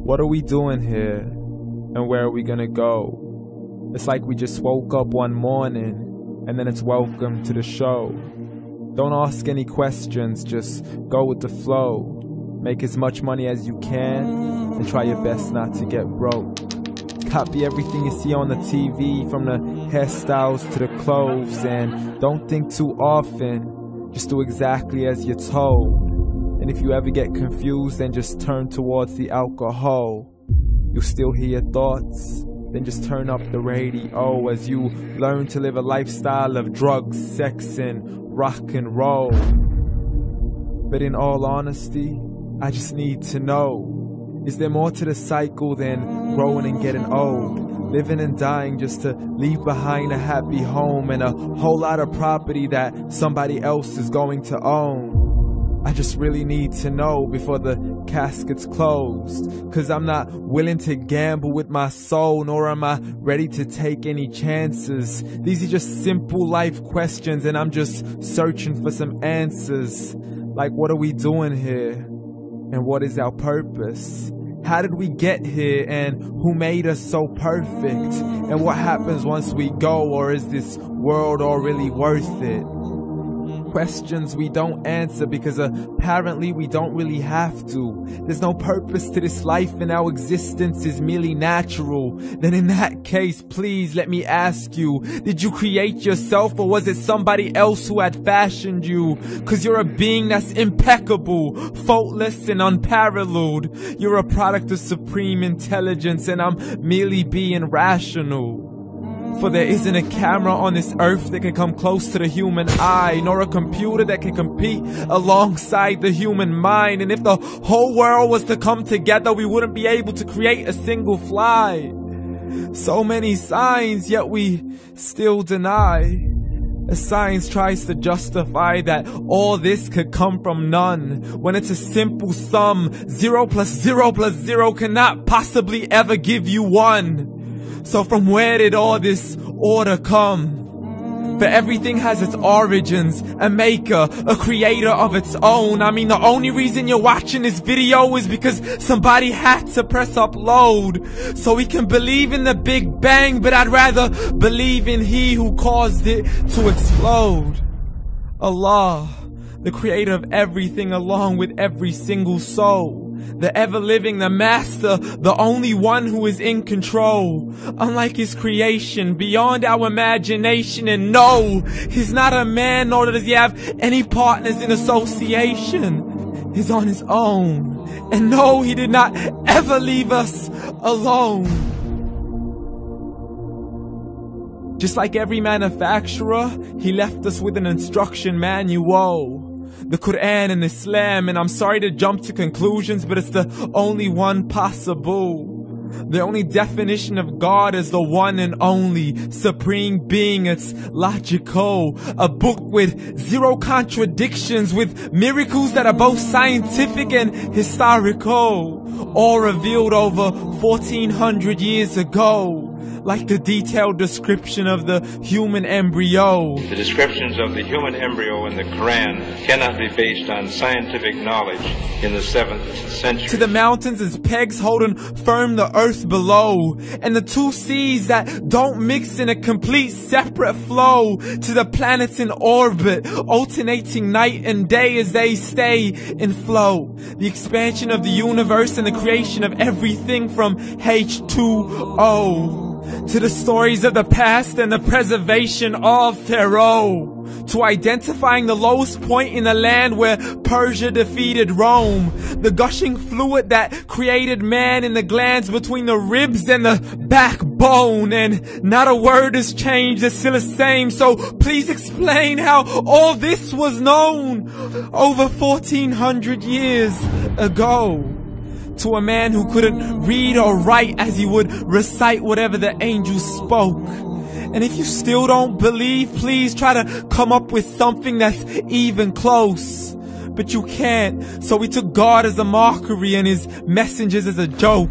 What are we doing here? And where are we gonna go? It's like we just woke up one morning and then it's welcome to the show. Don't ask any questions, just go with the flow. Make as much money as you can and try your best not to get broke. Copy everything you see on the TV, from the hairstyles to the clothes, and don't think too often, just do exactly as you're told. And if you ever get confused, then just turn towards the alcohol. You'll still hear your thoughts, then just turn up the radio as you learn to live a lifestyle of drugs, sex, and rock and roll. But in all honesty, I just need to know, is there more to the cycle than growing and getting old? Living and dying just to leave behind a happy home and a whole lot of property that somebody else is going to own. I just really need to know before the casket's closed, 'cause I'm not willing to gamble with my soul, nor am I ready to take any chances. These are just simple life questions and I'm just searching for some answers. Like, what are we doing here? And what is our purpose? How did we get here, and who made us so perfect? And what happens once we go, or is this world all really worth it? Questions we don't answer because apparently we don't really have to. There's no purpose to this life and our existence is merely natural. Then in that case, please let me ask you, did you create yourself, or was it somebody else who had fashioned you? 'Cause you're a being that's impeccable, faultless and unparalleled. You're a product of supreme intelligence and I'm merely being rational. For there isn't a camera on this earth that can come close to the human eye, nor a computer that can compete alongside the human mind. And if the whole world was to come together, we wouldn't be able to create a single fly. So many signs, yet we still deny. As science tries to justify that all this could come from none, when it's a simple sum. 0 plus 0 plus 0 cannot possibly ever give you 1. So from where did all this order come? For everything has its origins, a maker, a creator of its own. I mean, the only reason you're watching this video is because somebody had to press upload. So we can believe in the Big Bang, but I'd rather believe in He who caused it to explode. Allah, the creator of everything along with every single soul. The ever-living, the master, the only one who is in control. Unlike his creation, beyond our imagination. And no, he's not a man, nor does he have any partners in association. He's on his own. And no, he did not ever leave us alone. Just like every manufacturer, he left us with an instruction manual. The Quran and Islam, and I'm sorry to jump to conclusions, but it's the only one possible. The only definition of God is the one and only supreme being. It's logical, a book with 0 contradictions, with miracles that are both scientific and historical, all revealed over 1400 years ago. Like the detailed description of the human embryo. The descriptions of the human embryo in the Quran cannot be based on scientific knowledge in the 7th century. To the mountains as pegs holding firm the earth below, and the 2 seas that don't mix in a complete separate flow. To the planets in orbit, alternating night and day as they stay in flow. The expansion of the universe and the creation of everything from H2O. To the stories of the past and the preservation of Pharaoh. To identifying the lowest point in the land where Persia defeated Rome. The gushing fluid that created man in the glands between the ribs and the backbone. And not a word has changed, it's still the same. So please explain how all this was known over 1400 years ago. To a man who couldn't read or write, as he would recite whatever the angels spoke. And if you still don't believe, please try to come up with something that's even close. But you can't, so we took God as a mockery and his messengers as a joke.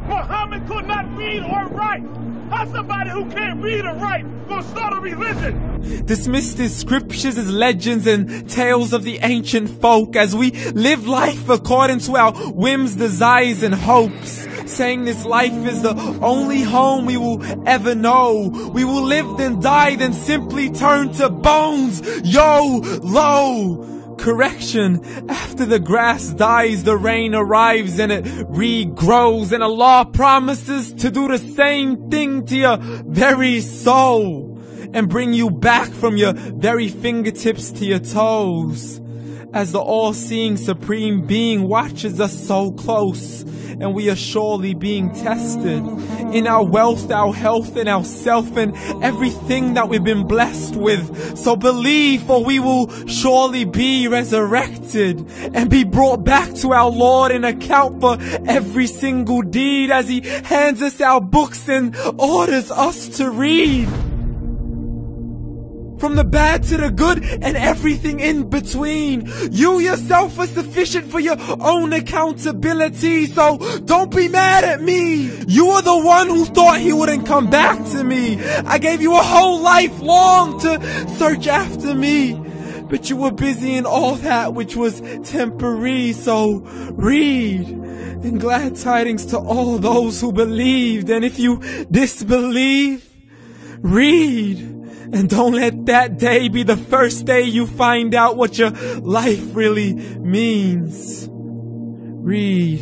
Muhammad could not read or write. How's somebody who can't read or write gonna start a religion? Dismissed his scriptures as legends and tales of the ancient folk, as we live life according to our whims, desires, and hopes. saying this life is the only home we will ever know. We will live then die, then simply turn to bones. YOLO! Correction, after the grass dies, the rain arrives and it regrows, and Allah promises to do the same thing to your very soul and bring you back from your very fingertips to your toes, as the all-seeing supreme being watches us so close, and we are surely being tested in our wealth, our health, and our self, and everything that we've been blessed with. So believe, for we will surely be resurrected and be brought back to our Lord and account for every single deed, as He hands us our books and orders us to read. From the bad to the good and everything in between. You yourself are sufficient for your own accountability, so don't be mad at me. You are the one who thought He wouldn't come back to me. I gave you a whole life long to search after me, but you were busy in all that which was temporary. So read, and glad tidings to all those who believed. And if you disbelieve, read. And don't let that day be the first day you find out what your life really means. Read.